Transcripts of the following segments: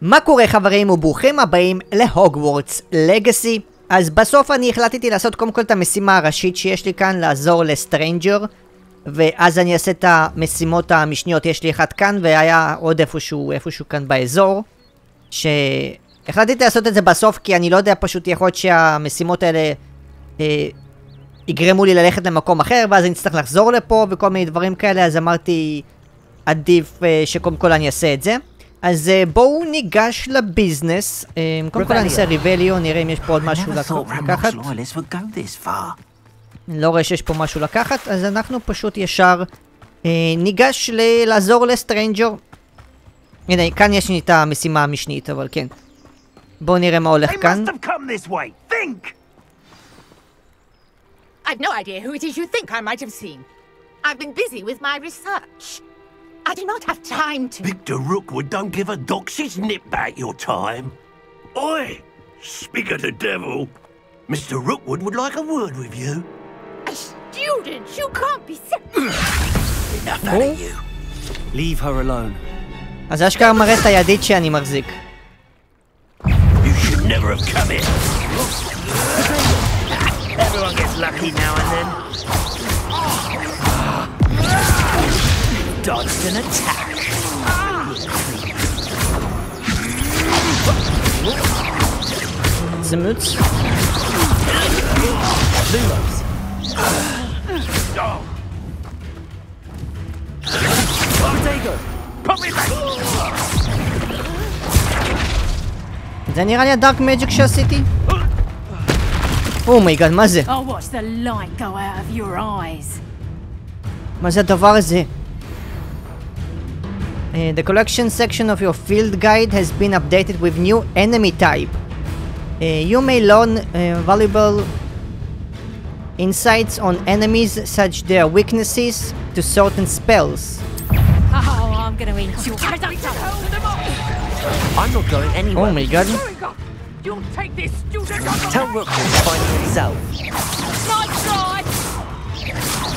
מה קורה חברים וברוכים הבאים להוגוורטס לגאסי. אז בסוף אני החלטתי לעשות קודם כל את המשימה הראשית שיש לי כאן, לעזור לסטרנג'ר, ואז אני אעשה את המשימות המשניות. יש לי אחד כאן והיה עוד איפשהו כאן באזור, שהחלטתי לעשות את זה בסוף כי אני לא יודע, פשוט יכול להיות שהמשימות האלה יגרמו לי ללכת למקום אחר ואז אני צריך לחזור לפה וכל מיני דברים כאלה, אז אמרתי עדיף שקודם כל אני אעשה את זה. אז בואו ניגש לביזנס. קודם כל אני אעשה ריבליו, נראה אם יש פה עוד משהו לקחת. לא רואה שיש פה משהו לקחת, אז אנחנו פשוט ישר ניגש לעזור לסטרנג'ר. הנה, כאן יש לי את המשימה המשנית, אבל כן. בואו נראה מה הולך כאן. I've no idea who it is you think I might have seen. I've been busy with my research. I do not have time to... Victor Rookwood don't give a doxy's nip back your time. Oi! Speak of the devil. Mr. Rookwood would like a word with you. A student? You can't be serious. Enough out of you. Leave her alone. אז אשכרה מראה את הידית שאני מחזיק. You should never have come in. Everyone gets lucky now and then. Dodged an attack. Zemutz. Lumos. Potato. Put me back. זה נראה לי הדארק מג'יק שעשיתי. אומייגאד, מה זה? I'll watch the light go out of your eyes. מה זה הדבר הזה? The collection section of your field guide has been updated with new enemy type. You may learn valuable insights on enemies such their weaknesses to certain spells. Oh, I'm gonna eat you. I'm not going anywhere. Oh my god. You'll take this student. Tell Rookwood to find it himself. Nice try.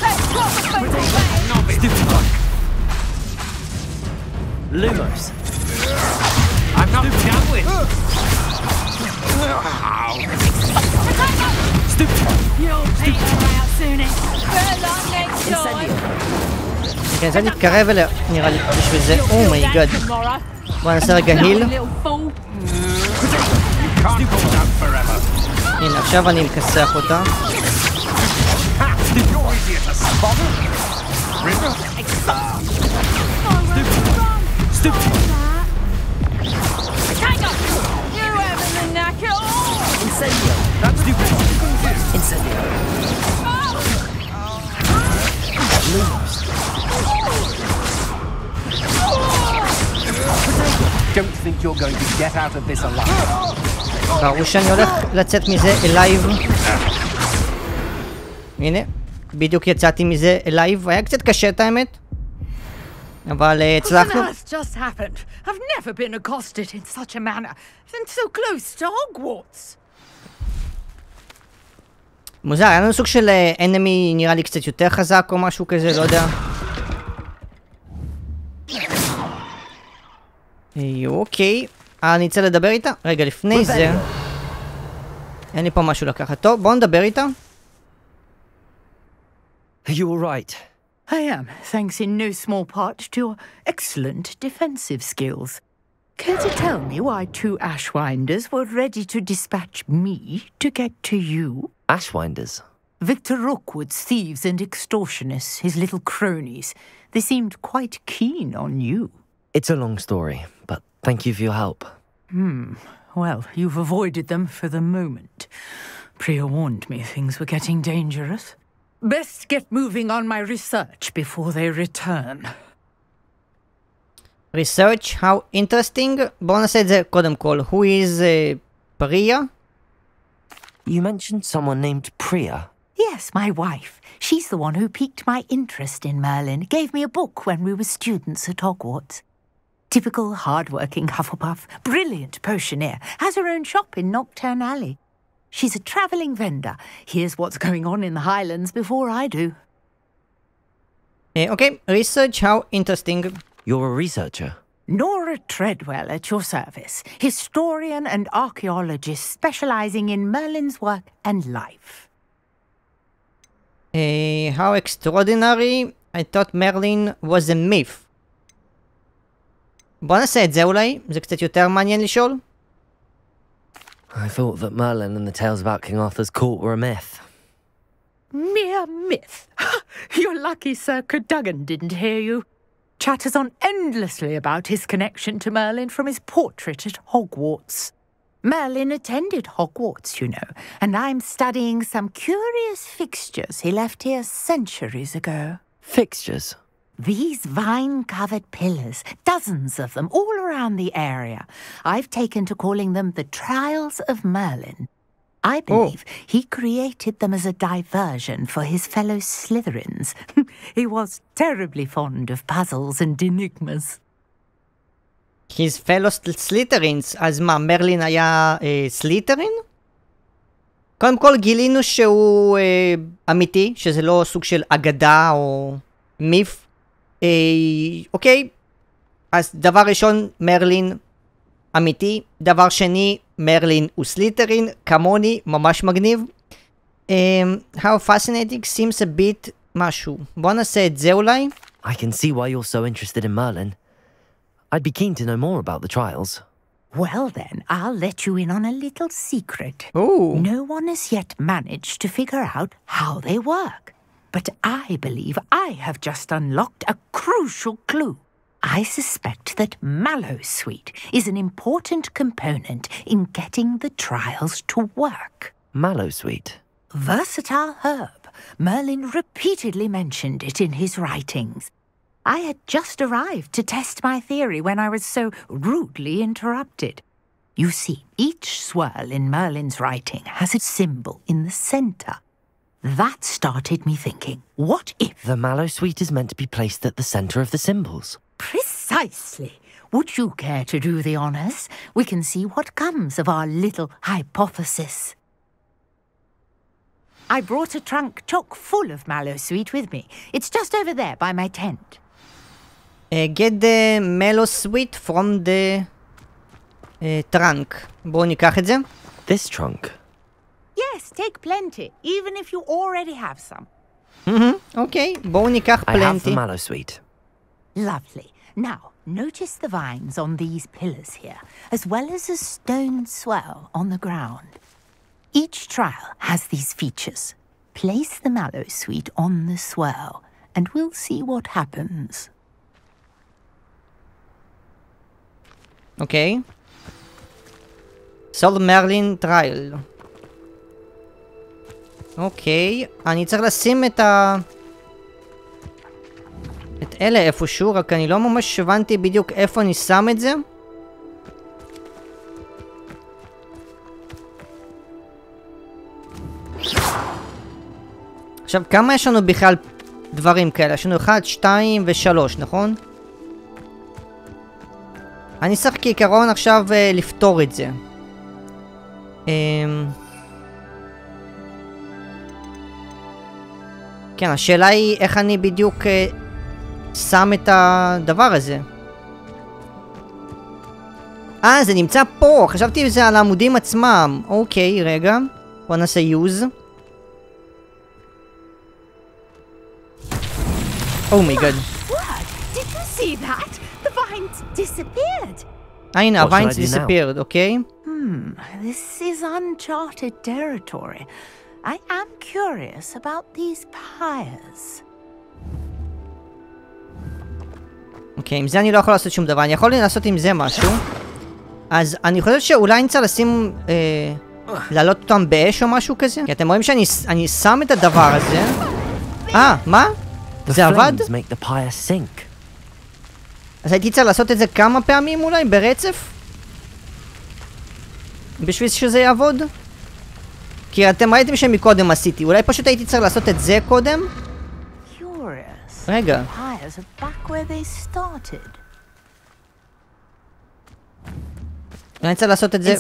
Let's drop the football. Stupid one. Lumos. I'm not done with. Stupid one. You'll peter out soon. Better luck next time. כן, זה להתקרב אליה, נראה לי בשביל זה. אומייגאד. בוא נעשה רגע היל. הנה, עכשיו אני מכסח אותה. Don't think you're going to get out of this alive. ברור שאני הולך לצאת מזה אלייב. הנה, בדיוק יצאתי מזה אלייב. היה קצת קשה את האמת, אבל הצלחנו. Just happened. I've never been accosted in such a manner, and so close to Hogwarts. מוזר, היה לנו סוג של אנמי נראה לי קצת יותר חזק או משהו כזה, לא יודע. אוקיי, אני אצא לדבר איתה. רגע, לפני זה אין לי פה משהו לקחת. טוב, בואו נדבר איתה. Are you all right? I am, thanks in no small part to your excellent defensive skills. Care to tell me why two Ashwinders were ready to dispatch me to get to you? Ashwinders? Victor Rookwood's thieves and extortionists, his little cronies. They seemed quite keen on you. It's a long story, but thank you for your help. Well, you've avoided them for the moment. Priya warned me things were getting dangerous. Best get moving on my research before they return. Research, how interesting. בואו נעשה את זה קודם כל. Who is Priya? You mentioned someone named Priya. Yes, my wife. She's the one who piqued my interest in Merlin. Gave me a book when we were students at Hogwarts. Typical hard-working Hufflepuff, brilliant potioneer, has her own shop in Nocturne Alley. She's a travelling vendor. Here's what's going on in the Highlands before I do. Okay, research, how interesting. You're a researcher? Nora Treadwell at your service, historian and archaeologist specializing in Merlin's work and life. How extraordinary. I thought Merlin was a myth. בוא נעשה את זה אולי, זה קצת יותר מעניין לשאול. I thought that Merlin and the tales about King Arthur's court were a myth. Mere myth. You're lucky Sir Cadogan didn't hear you. Chatters on endlessly about his connection to Merlin from his portrait at Hogwarts. Merlin attended Hogwarts, you know, and I'm studying some curious fixtures he left here centuries ago. Fixtures? These vine-covered pillars, dozens of them, all around the area. I've taken to calling them the Trials of Merlin. I believe he created them as a diversion for his fellow Slytherins. He was terribly fond of puzzles and enigmas. His fellow Slytherins, אז מה, מרלין היה סלית'רין? קודם כל גילינו שהוא אמיתי, שזה לא סוג של אגדה או מיף. אוקיי, אז דבר ראשון, מרלין אמיתי. דבר שני, מרלין הוא סלית'רין, כמוני, ממש מגניב. How fascinating seems a bit משהו. בוא נעשה את זה אולי. I can see why you're so interested in Merlin. I'd be keen to know more about the trials. Well then, I'll let you in on a little secret. Ooh. No one has yet managed to figure out how they work. But I believe I have just unlocked a crucial clue. I suspect that Mallowsweet is an important component in getting the trials to work. Mallowsweet? Versatile herb. Merlin repeatedly mentioned it in his writings. I had just arrived to test my theory when I was so rudely interrupted. You see, each swirl in Merlin's writing has a symbol in the center. That started me thinking, what if... The Mallowsweet is meant to be placed at the center of the symbols. Precisely. Would you care to do the honors? We can see what comes of our little hypothesis. I brought a trunk chock full of Mallowsweet with me. It's just over there by my tent. Get the Mallowsweet from the trunk. בואו ניקח את זה. This trunk? Yes, take plenty, even if you already have some. אוקיי, בואו ניקח I have the פלנטי. Mallowsweet. Lovely. Now, notice the vines on these pillars here, as well as a stone swell on the ground. Each trial has these features. Place the Mallowsweet on the swell, and we'll see what happens. אוקיי. Solve Merlin Trial. אוקיי, אני צריך לשים את אלה איפשהו, רק אני לא ממש הבנתי בדיוק איפה אני שם את זה. עכשיו, כמה יש לנו בכלל דברים כאלה? יש לנו 1, 2 ו3, נכון? אני צריך כעיקרון עכשיו לפתור את זה. כן, השאלה היא איך אני בדיוק שם את הדבר הזה. זה נמצא פה, חשבתי זה על העמודים עצמם. אוקיי, רגע. בוא נעשה use. אומייגאד. Did you see that? The vines disappeared. הנה, הוויינס disappeared, אוקיי? This is uncharted territory. I am curious about these pyres. אוקיי, עם זה אני לא יכול לעשות שום דבר. אני יכול לעשות עם זה משהו. אז אני חושב שאולי נצא לשים... לעלות אותם באש או משהו כזה. כי אתם רואים שאני שם את הדבר הזה. מה? זה עבד? אז הייתי צריך לעשות את זה כמה פעמים אולי, ברצף? בשביל שזה יעבוד? כי אתם ראיתם שמקודם עשיתי, אולי פשוט הייתי צריך לעשות את זה קודם? רגע. אני צריך לעשות את זה...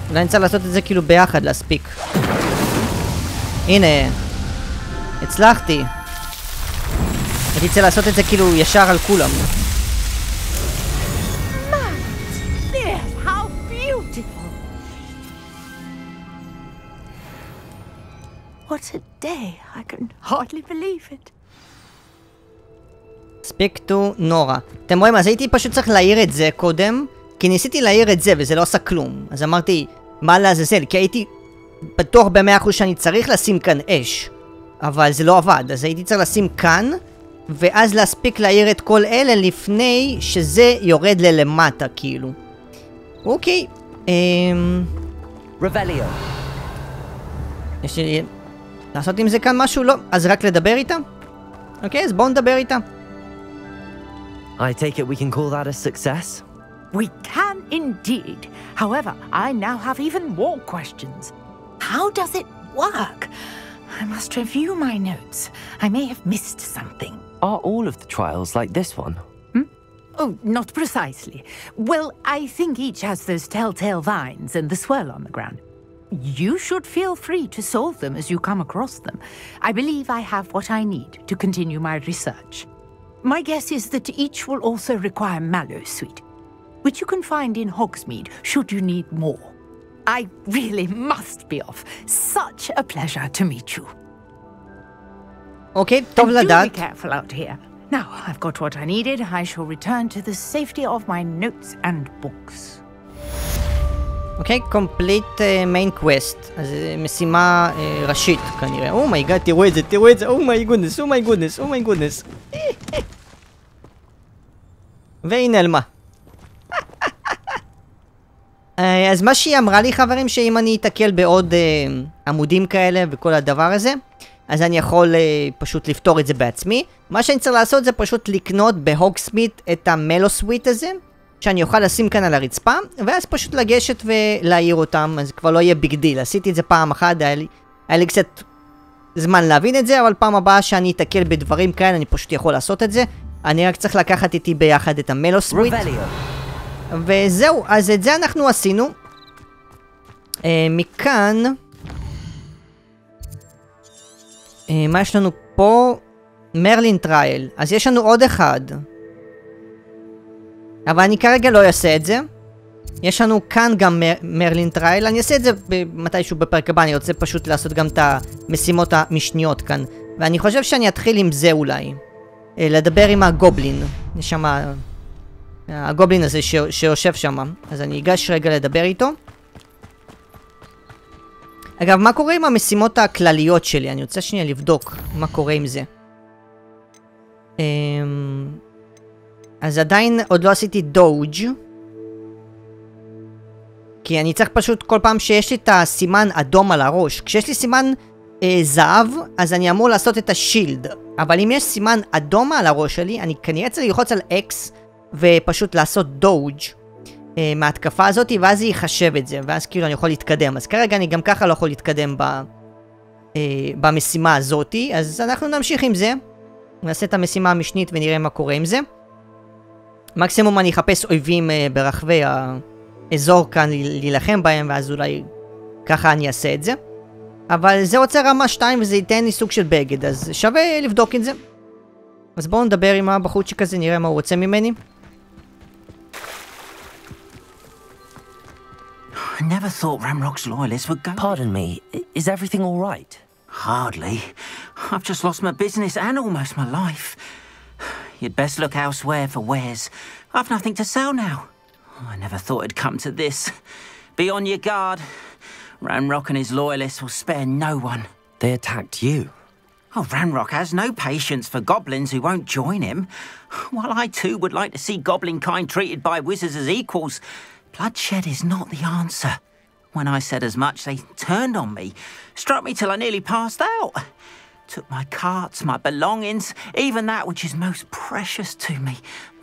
אולי אני צריך לעשות את זה כאילו ביחד, להספיק. הנה. הצלחתי. הייתי צריך לעשות את זה כאילו ישר על כולם. How beautiful! What a day. I can hardly believe it. Speak to נורה. אתם רואים, אז הייתי פשוט צריך להעיר את זה קודם, כי ניסיתי להעיר את זה וזה לא עשה כלום. אז אמרתי, מה לעזאזל? כי הייתי בטוח ב100% שאני צריך לשים כאן אש. אבל זה לא עבד, אז הייתי צריך לשים כאן, ואז להספיק להעיר את כל אלה לפני שזה יורד ללמטה, כאילו. אוקיי. Revelio. יש לי... לעשות עם זה כאן משהו? לא. אז רק לדבר איתה? אוקיי, אז בואו נדבר איתה. I take it we can call that a success? We can indeed. However, I now have even more questions. How does it work? I must review my notes. I may have missed something. Are all of the trials like this one? Oh, not precisely. Well, I think each has those telltale vines and the swirl on the ground. You should feel free to solve them as you come across them. I believe I have what I need to continue my research. My guess is that each will also require mallow sweet, which you can find in Hogsmeade should you need more. I really must be off. Such a pleasure to meet you. אוקיי, טוב לדעת. Do be careful out here. Now, I've got what I needed. I shall return to the safety of my notes and books. אוקיי, complete main quest. אז משימה ראשית כנראה. אומייגאד, תראו את זה, תראו את זה. אומייגודנס, אומייגודנס, אומייגודנס. והיא נעלמה. אז מה שהיא אמרה לי, חברים, שאם אני אתקל בעוד עמודים כאלה וכל הדבר הזה, אז אני יכול פשוט לפתור את זה בעצמי. מה שאני צריך לעשות זה פשוט לקנות בהוגסמיד את המלו סוויט הזה, שאני אוכל לשים כאן על הרצפה, ואז פשוט לגשת ולהעיר אותם, אז כבר לא יהיה ביג דיל. עשיתי את זה פעם אחת, היה לי קצת זמן להבין את זה, אבל פעם הבאה שאני אתקל בדברים כאלה, אני פשוט יכול לעשות את זה. אני רק צריך לקחת איתי ביחד את המלו סוויט. וזהו, אז את זה אנחנו עשינו. מכאן... מה יש לנו פה? מרלין טרייל. אז יש לנו עוד אחד. אבל אני כרגע לא אעשה את זה. יש לנו כאן גם מרלין טרייל. אני אעשה את זה מתישהו בפרק הבא. אני רוצה פשוט לעשות גם את המשימות המשניות כאן. ואני חושב שאני אתחיל עם זה אולי. לדבר עם הגובלין. יש שם... הגובלין הזה שיושב שם. אז אני אגש רגע לדבר איתו. אגב, מה קורה עם המשימות הכלליות שלי? אני רוצה שנייה לבדוק מה קורה עם זה. אז עדיין עוד לא עשיתי דוג' כי אני צריך פשוט כל פעם שיש לי את הסימן אדום על הראש. כשיש לי סימן זהב, אז אני אמור לעשות את השילד. אבל אם יש סימן אדום על הראש שלי, אני כנראה צריך ללחוץ על X ופשוט לעשות דוג' מההתקפה הזאת, ואז היא יחשב את זה, ואז כאילו אני יכול להתקדם. אז כרגע אני גם ככה לא יכול להתקדם במשימה הזאת, אז אנחנו נמשיך עם זה. נעשה את המשימה המשנית ונראה מה קורה עם זה. מקסימום אני אחפש אויבים ברחבי האזור כאן להילחם בהם, ואז אולי ככה אני אעשה את זה. אבל זה רוצה רמה 2 וזה ייתן לי סוג של בגד, אז שווה לבדוק את זה. אז בואו נדבר עם הבחורצ'יק הזה, נראה מה הוא רוצה ממני. I never thought Ramrock's loyalists would go... Pardon me, is everything all right? Hardly. I've just lost my business and almost my life. You'd best look elsewhere for wares. I've nothing to sell now. I never thought it'd come to this. Be on your guard. Ramrock and his loyalists will spare no one. They attacked you. Oh, Ramrock has no patience for goblins who won't join him. While I too would like to see goblin kind treated by wizards as equals, bloodshed is not the answer. When I said as much, they turned on me, struck me till I nearly passed out. Took my carts, my belongings, even that which is most precious to me,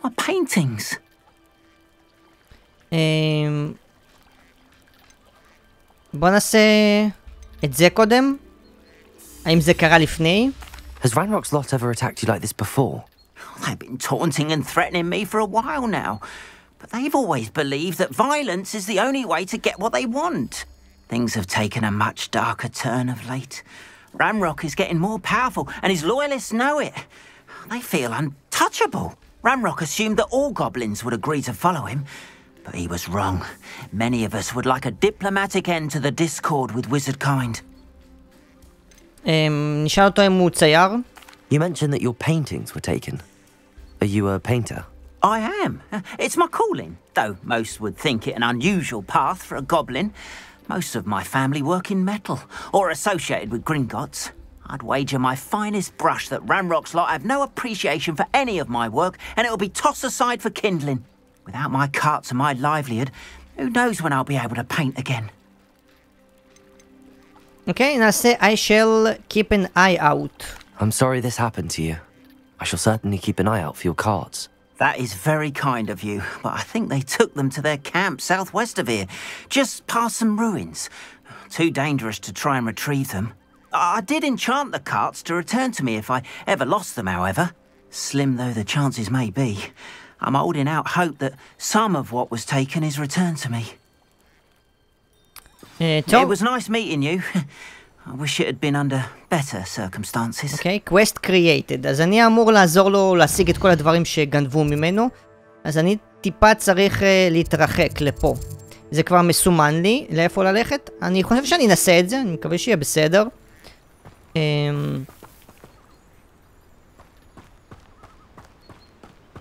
my paintings. בוא נעשה את זה קודם. האם זה קרה לפני? Has Ranrock's lot ever attacked you like this before? They've been taunting and threatening me for a while now, but they've always believed that violence is the only way to get what they want. Things have taken a much darker turn of late. Ranrock is getting more powerful, and his loyalists know it. They feel untouchable. Ranrock assumed that all goblins would agree to follow him, but he was wrong. Many of us would like a diplomatic end to the discord with wizard kind. נשאל אותו אם הוא צייר. You mentioned that your paintings were taken. Are you a painter? I am. It's my calling, though most would think it an unusual path for a goblin. Most of my family work in metal, or associated with Gringotts. I'd wager my finest brush that Ranrock's lot have no appreciation for any of my work, and it'll be tossed aside for kindling. Without my carts and my livelihood, who knows when I'll be able to paint again. Okay, נעשה I shall keep an eye out. I'm sorry this happened to you. I shall certainly keep an eye out for your cards. That is very kind of you, but I think they took them to their camp southwest of here, just past some ruins. Too dangerous to try and retrieve them. I did enchant the carts to return to me if I ever lost them, however. Slim though the chances may be, I'm holding out hope that some of what was taken is returned to me. It was nice meeting you. I wish it had been under better circumstances. אוקיי, quest created. אז אני אמור לעזור לו להשיג את כל הדברים שגנבו ממנו. אז אני טיפה צריך להתרחק לפה. זה כבר מסומן לי לאיפה ללכת. אני חושב שאני אנסה את זה, אני מקווה שיהיה בסדר. יש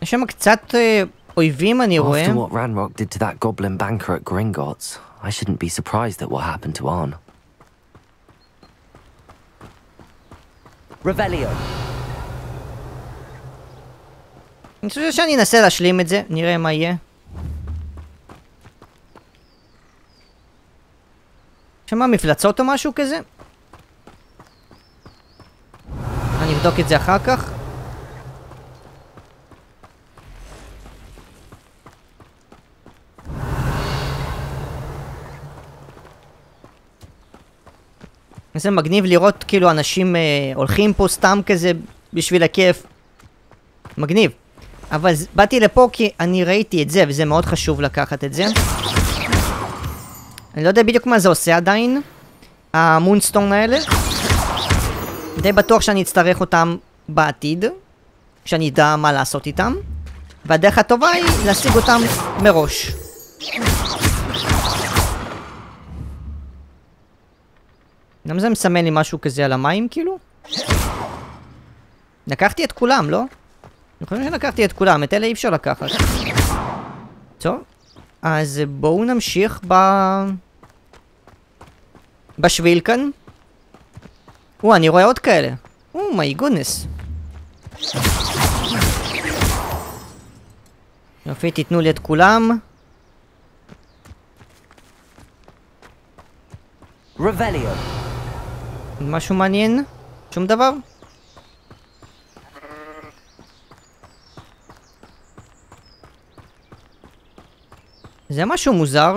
שם קצת אויבים אני רואה. After what Ranrock did to that goblin banker at Gringotts, I shouldn't be surprised at what happened to Arn. Revelio. אני חושב שאני אנסה להשלים את זה, נראה מה יהיה. שמה, מפלצות או משהו כזה? אני אבדוק את זה אחר כך. זה מגניב לראות כאילו אנשים הולכים פה סתם כזה בשביל הכיף. מגניב. אבל באתי לפה כי אני ראיתי את זה וזה מאוד חשוב לקחת את זה. אני לא יודע בדיוק מה זה עושה עדיין. המונסטון האלה. די בטוח שאני אצטרך אותם בעתיד. שאני אדע מה לעשות איתם. והדרך הטובה היא להשיג אותם מראש. גם זה מסמן לי משהו כזה על המים כאילו? לקחתי את כולם, לא? אני חושב שלקחתי את כולם, את אלה אי אפשר לקחת. טוב, אז בואו נמשיך בשביל כאן. אני רואה עוד כאלה. מי גודנס. יופי, תיתנו לי את כולם. Revelio. משהו מעניין? שום דבר? זה משהו מוזר.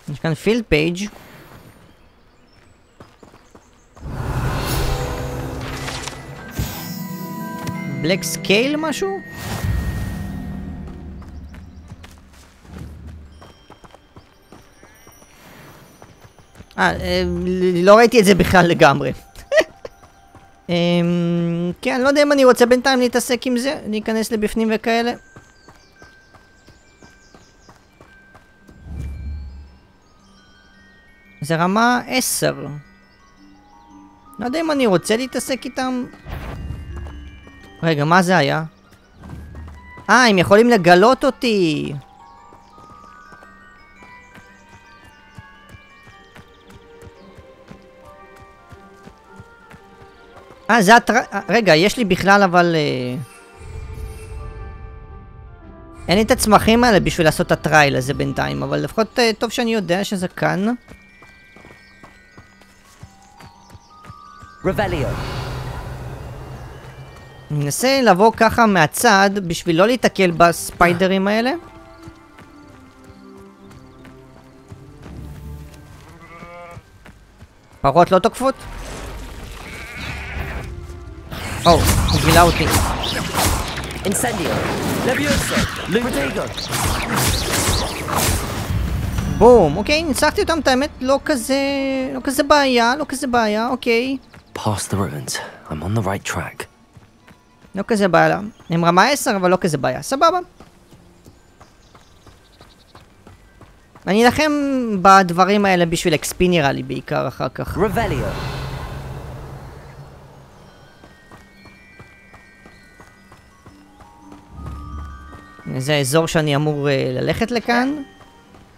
יש כאן פילד פייג'. בלק סקייל משהו? לא ראיתי את זה בכלל לגמרי. כן, לא יודע אם אני רוצה בינתיים להתעסק עם זה, להיכנס לבפנים וכאלה. זה רמה 10. לא יודע אם אני רוצה להתעסק איתם. רגע, מה זה היה? הם יכולים לגלות אותי. זה רגע, יש לי בכלל אבל... אין לי את הצמחים האלה בשביל לעשות את הטרייל הזה בינתיים, אבל לפחות טוב שאני יודע שזה כאן. Revelio. אני מנסה לבוא ככה מהצד בשביל לא להתקל בספיידרים האלה. פרות לא תוקפות? הוא גילה אותי. Incendio. Levioso. Protego. בום, אוקיי, ניצחתי אותם, את האמת, לא כזה בעיה, אוקיי. Past the ruins. I'm on the right track. לא כזה בעיה. הם רמה 10, אבל לא כזה בעיה. סבבה. אני אלחם בדברים האלה בשביל XP נראה לי בעיקר אחר כך. Revelio. זה האזור שאני אמור ללכת לכאן.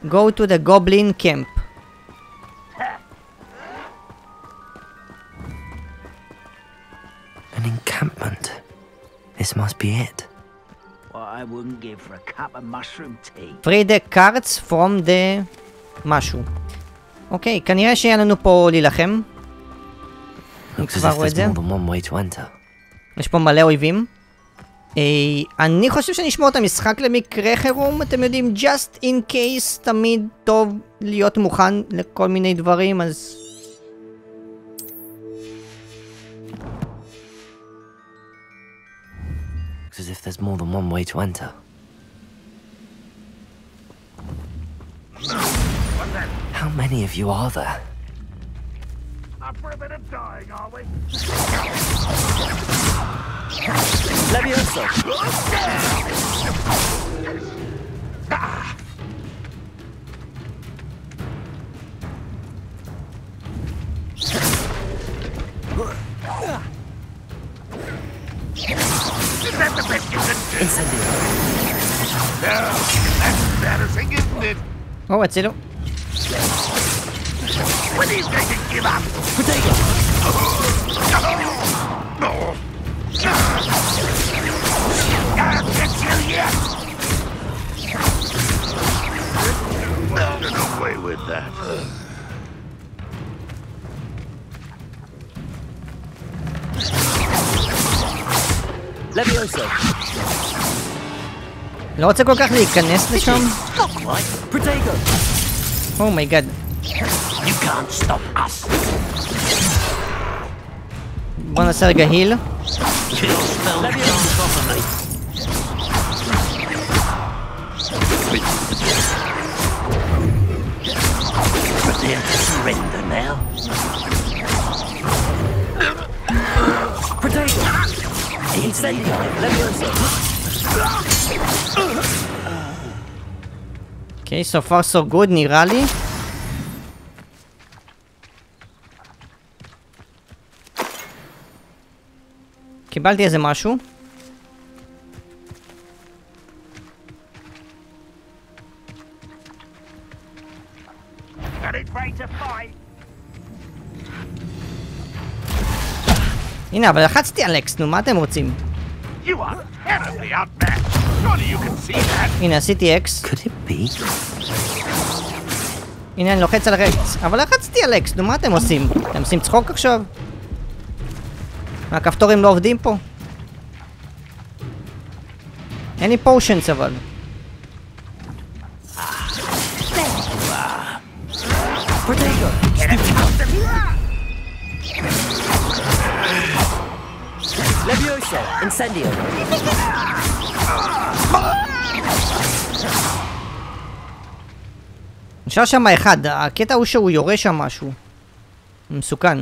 Go to the Goblin Camp. An encampment. This must be it. What I wouldn't give for a cup of mushroom tea. Free the cards from the... משהו. אוקיי, כנראה שיהיה לנו פה להילחם. Looks as if there's more than one way to enter. יש פה מלא אויבים. אני חושב שנשמור את המשחק למקרה חירום, אתם יודעים, just in case, תמיד טוב להיות מוכן לכל מיני דברים, אז... Looks as if there's more than one way to enter. How many of you are there? Up for a bit of dying, are we? Levioso. That's embarrassing, isn't it? או, הצילו. When he's going to give up. Potato. I'll get you yet. Get away with that. Levioso. לא רוצה כל כך להיכנס לשם. Potato. אומייגאד. You can't stop us. בוא נעשה רגע היל. Prepare to surrender now. Potato. Incendio. Levioso. אוקיי, so far so good נראה לי. קיבלתי איזה משהו. הנה, אבל לחצתי על אקס, נו, מה אתם רוצים? You are terribly outmatched. Surely you can see that. הנה, עשיתי אקס. Could it be? הנה, אני לוחץ על אקס. אבל לחצתי על אקס, נו, מה אתם עושים? אתם עושים צחוק עכשיו? הכפתורים לא עובדים פה? אין לי פושנס אבל. Levioso. Incendio. נשאר שם אחד, הקטע הוא שהוא יורה שם משהו. מסוכן.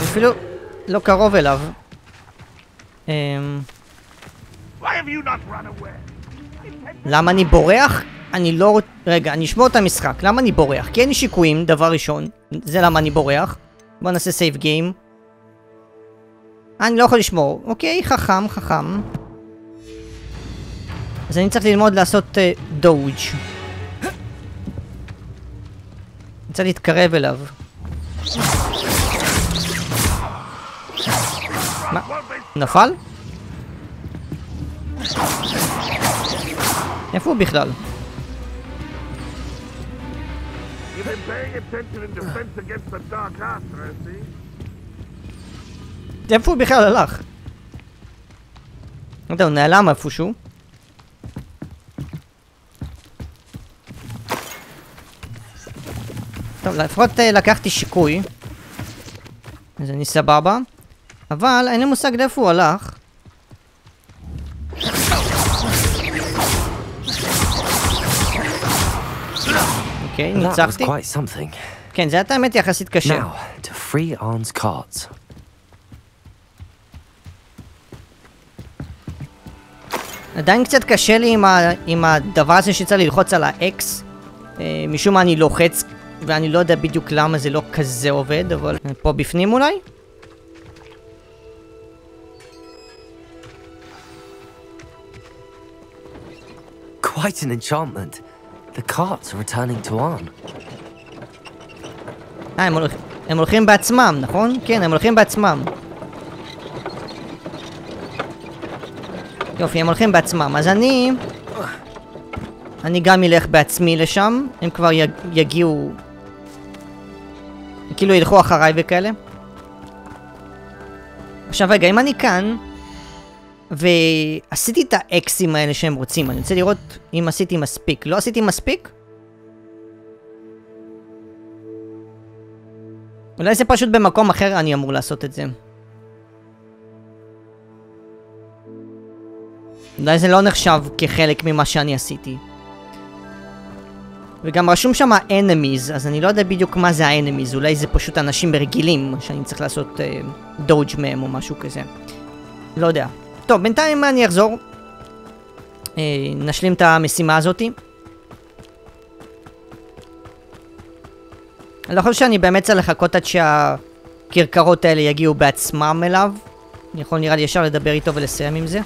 אפילו לא קרוב אליו. למה אני בורח? אני לא... רגע, אני אשמור את המשחק. למה אני בורח? כי אין לי שיקויים, דבר ראשון. זה למה אני בורח. בוא נעשה סייב גיים. אני לא יכול לשמור. אוקיי, חכם, חכם. אז אני צריך ללמוד לעשות דוג'. אני צריך להתקרב אליו. מה? נפל? איפה הוא בכלל? איפה הוא בכלל הלך? לא יודע, הוא נעלם איפשהו. טוב, לפחות לקחתי שיקוי. אז אני סבבה. אבל אין לי מושג לאיפה הוא הלך. אוקיי, ניצחתי. כן, זה הייתה האמת יחסית קשה. Now, to free Arn's carts. עדיין קצת קשה לי עם הדבר הזה שצריך ללחוץ על ה-X. משום מה אני לוחץ, ואני לא יודע בדיוק למה זה לא כזה עובד, אבל פה בפנים אולי? Quite an enchantment. The carts are returning to Arn. הם הולכים בעצמם, נכון? כן, הם הולכים בעצמם. יופי, הם הולכים בעצמם. אז אני גם אלך בעצמי לשם. הם כבר יגיעו... כאילו ילכו אחריי וכאלה. עכשיו רגע, אם אני כאן ועשיתי את האקסים האלה שהם רוצים, אני רוצה לראות אם עשיתי מספיק. לא עשיתי מספיק? אולי זה פשוט במקום אחר אני אמור לעשות את זה. אולי זה לא נחשב כחלק ממה שאני עשיתי. וגם רשום שם enemies, אז אני לא יודע בדיוק מה זה ה-enemies. אולי זה פשוט אנשים רגילים שאני צריך לעשות דודג' מהם או משהו כזה. לא יודע. טוב, בינתיים אני אחזור. נשלים את המשימה הזאתי. אני לא חושב שאני באמת צריך לחכות עד שהכרכרות האלה יגיעו בעצמם אליו. אני יכול נראה לי ישר לדבר איתו ולסיים עם זה.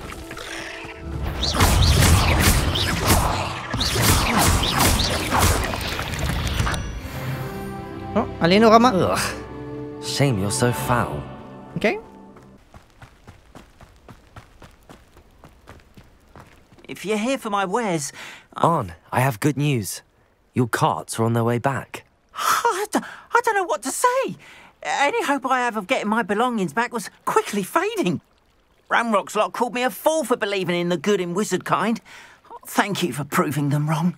עלינו רמה. Shame you're so foul. אוקיי. If you're here for my wares... Arn, I have good news. Your carts are on their way back. I don't know what to say. Any hope I have of getting my belongings back was quickly fading. Ramrock's lot called me a fool for believing in the good in wizard kind. Thank you for proving them wrong.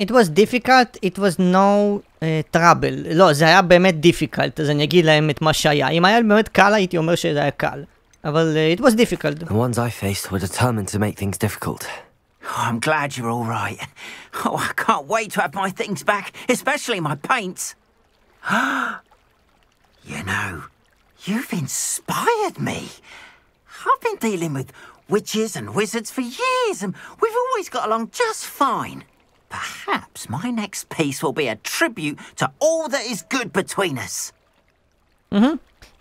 It was difficult, it was no trouble. לא, זה היה באמת difficult, אז אני אגיד להם את מה שהיה. אם היה באמת קל, הייתי אומר שזה היה קל. אבל it was difficult. The ones I faced were determined to make things difficult. Oh, I'm glad you're all right. Oh, I can't wait to have my things back, especially my paints. You know, you've inspired me. I've been dealing with witches and wizards for years, and we've always got along just fine. Perhaps my next piece will be a tribute to all that is good between us.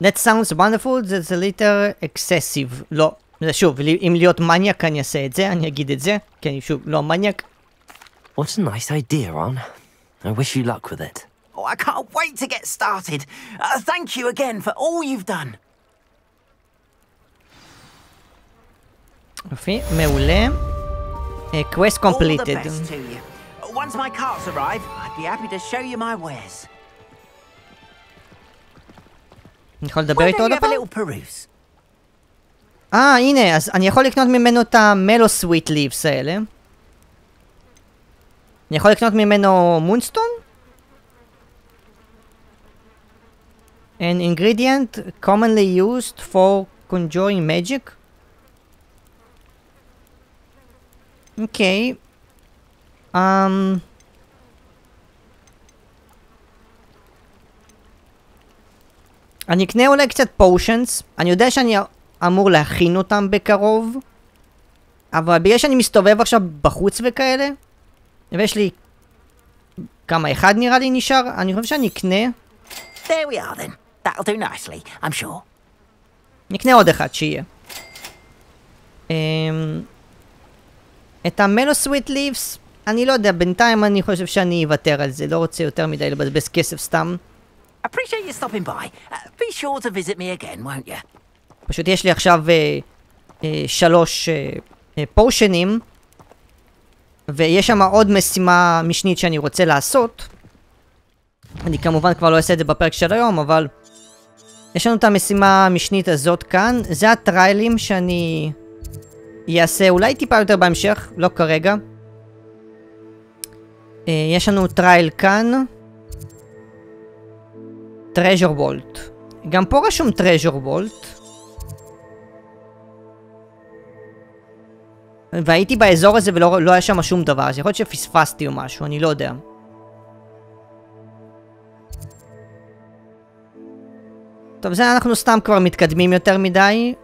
That sounds wonderful, that's a little excessive. לא, זה שוב, אם להיות מניאק אני אעשה את זה, אני אגיד את זה. כן, שוב, לא מניאק. What a nice idea, Arn. I wish you luck with it. Oh, I can't wait to get started. Thank you again for all you've done. יופי, מעולה. Quest completed. All the best to you. Once my carts arrive, I'd be happy to show you my wares. אני יכול לדבר איתו עוד Why don't you have a פעם? little peruse? הנה, אז אני יכול לקנות ממנו את המלו סוויט ליבס האלה. אני יכול לקנות ממנו מונסטון? An ingredient commonly used for conjuring magic. אוקיי. אני אקנה אולי קצת פושנס. אני יודע שאני אמור להכין אותם בקרוב, אבל בגלל שאני מסתובב עכשיו בחוץ וכאלה, ויש לי כמה, אחד נראה לי נשאר, אני חושב שאני אקנה. There we are then. That'll do nicely, I'm sure. נקנה עוד אחד שיהיה. את המלו סוויט ליבס, אני לא יודע, בינתיים אני חושב שאני אוותר על זה, לא רוצה יותר מדי לבזבז כסף סתם. Appreciate you stopping by. Be sure to visit me again, won't you? פשוט יש לי עכשיו 3 פושנים, ויש שם עוד משימה משנית שאני רוצה לעשות. אני כמובן כבר לא אעשה את זה בפרק של היום, אבל יש לנו את המשימה המשנית הזאת כאן. זה הטריילים שאני אעשה אולי טיפה יותר בהמשך, לא כרגע. יש לנו טרייל כאן. טרז'ר וולט. גם פה רשום טרז'ר וולט. והייתי באזור הזה ולא היה שם שום דבר, אז יכול להיות שפספסתי או משהו, אני לא יודע. טוב, זה אנחנו סתם כבר מתקדמים יותר מדי.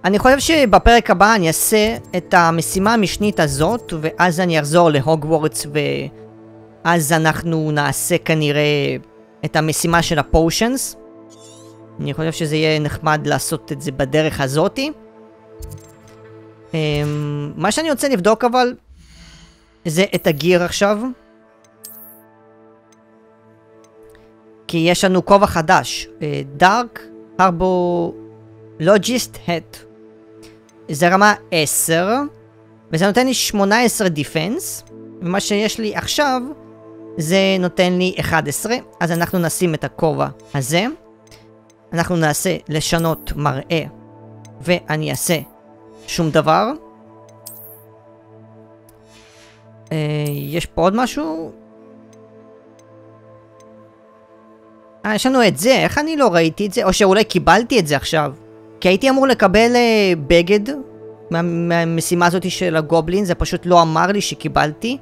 אני חושב שבפרק הבא אני אעשה את המשימה המשנית הזאת, ואז אני אחזור להוגוורטס, ואז אנחנו נעשה כנראה את המשימה של הפושנס. אני חושב שזה יהיה נחמד לעשות את זה בדרך הזאתי. מה שאני רוצה לבדוק אבל זה את הגיר עכשיו, כי יש לנו כובע חדש, דארק הרבולוג'יסט הט. זה רמה 10 וזה נותן לי 18 דיפנס, ומה שיש לי עכשיו זה נותן לי 11. אז אנחנו נשים את הכובע הזה, אנחנו נעשה לשנות מראה ואני אעשה שום דבר. יש פה עוד משהו? יש לנו את זה, איך אני לא ראיתי את זה? או שאולי קיבלתי את זה עכשיו, כי הייתי אמור לקבל בגד מהמשימה הזאת של הגובלין, זה פשוט לא אמר לי שקיבלתי,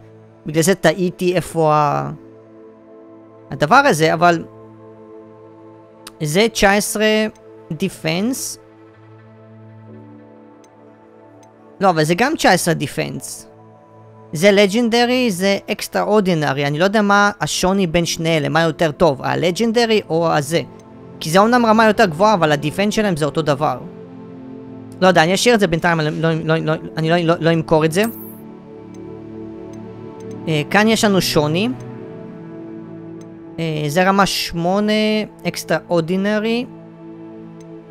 בגלל זה טעיתי איפה הדבר הזה. אבל זה 19 דיפנס. לא, אבל זה גם 19 דיפנס. זה לג'נדרי, זה אקסטרה אורדינרי. אני לא יודע מה השוני בין שני אלה, מה יותר טוב, הלג'נדרי או הזה. כי זה אומנם רמה יותר גבוהה, אבל הדיפנס שלהם זה אותו דבר. לא יודע, אני אשאיר את זה בינתיים, אני לא אמכור את זה. כאן יש לנו שוני. זה רמה 8 אקסטרה אורדינרי,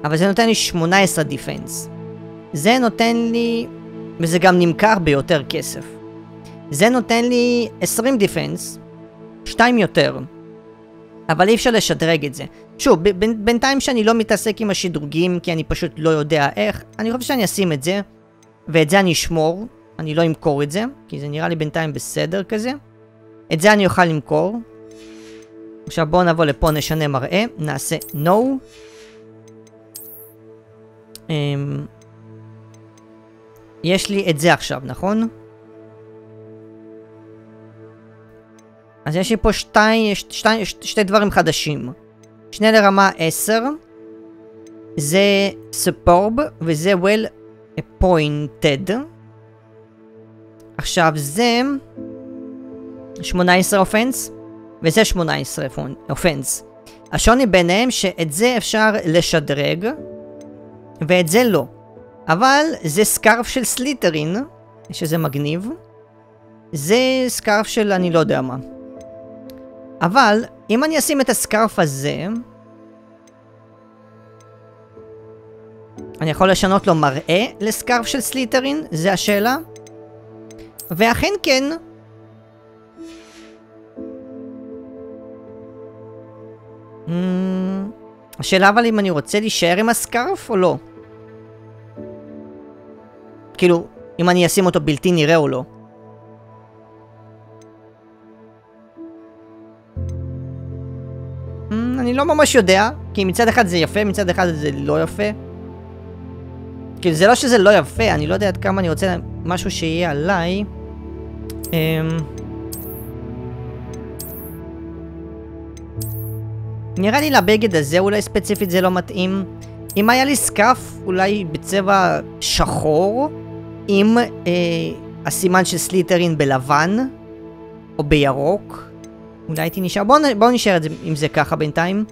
אבל זה נותן לי 18 דיפנס. זה נותן לי, וזה גם נמכר ביותר כסף. זה נותן לי 20 דיפנס, 2 יותר. אבל אי אפשר לשדרג את זה. שוב, בינתיים שאני לא מתעסק עם השדרוגים, כי אני פשוט לא יודע איך, אני חושב שאני אשים את זה, ואת זה אני אשמור, אני לא אמכור את זה, כי זה נראה לי בינתיים בסדר כזה. את זה אני אוכל למכור. עכשיו בואו נבוא לפה, נשנה מראה, נעשה no. יש לי את זה עכשיו, נכון? אז יש לי פה שתי דברים חדשים. שני לרמה 10. זה סופורב וזה well appointed. עכשיו זה 18 אופנס וזה 18 אופנס. השוני ביניהם שאת זה אפשר לשדרג ואת זה לא. אבל זה סקארף של סליטרין, שזה מגניב. זה סקארף של אני לא יודע מה. אבל אם אני אשים את הסקארף הזה, אני יכול לשנות לו מראה לסקארף של סליטרין, זה השאלה. ואכן כן. השאלה אבל אם אני רוצה להישאר עם הסקארף או לא. כאילו, אם אני אשים אותו בלתי נראה או לא. אני לא ממש יודע, כי מצד אחד זה יפה, מצד אחד זה לא יפה. כאילו זה לא שזה לא יפה, אני לא יודע עד כמה אני רוצה משהו שיהיה עליי. נראה לי לבגד הזה אולי ספציפית זה לא מתאים. אם היה לי סקאף אולי בצבע שחור, עם הסימן של סליטרין בלבן, או בירוק, אולי הייתי נשאר. בואו נשאר את זה, אם זה ככה בינתיים.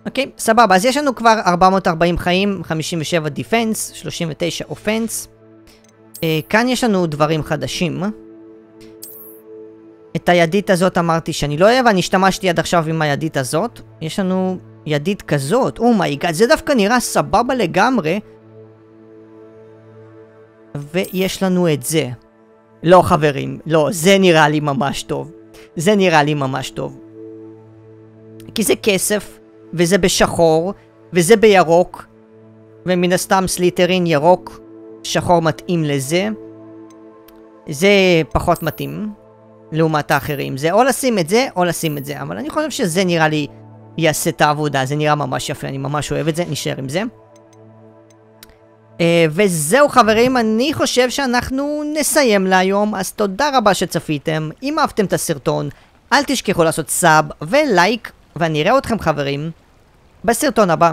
אוקיי, סבבה. אז יש לנו כבר 440 חיים, 57 דיפנס, 39 אופנס. כאן יש לנו דברים חדשים. את הידית הזאת אמרתי שאני לא אוהב, אני השתמשתי עד עכשיו עם הידית הזאת. יש לנו ידית כזאת, אומייגאד, זה דווקא נראה סבבה לגמרי. ויש לנו את זה. לא חברים, לא, זה נראה לי ממש טוב. זה נראה לי ממש טוב. כי זה כסף, וזה בשחור, וזה בירוק, ומן הסתם סליטרין ירוק, שחור מתאים לזה. זה פחות מתאים לעומת האחרים. זה או לשים את זה או לשים את זה. אבל אני חושב שזה נראה לי יעשה את העבודה. זה נראה ממש יפה, אני ממש אוהב את זה. נשאר עם זה. וזהו חברים, אני חושב שאנחנו נסיים להיום. אז תודה רבה שצפיתם. אם אהבתם את הסרטון, אל תשכחו לעשות סאב ולייק. ואני אראה אתכם חברים בסרטון הבא.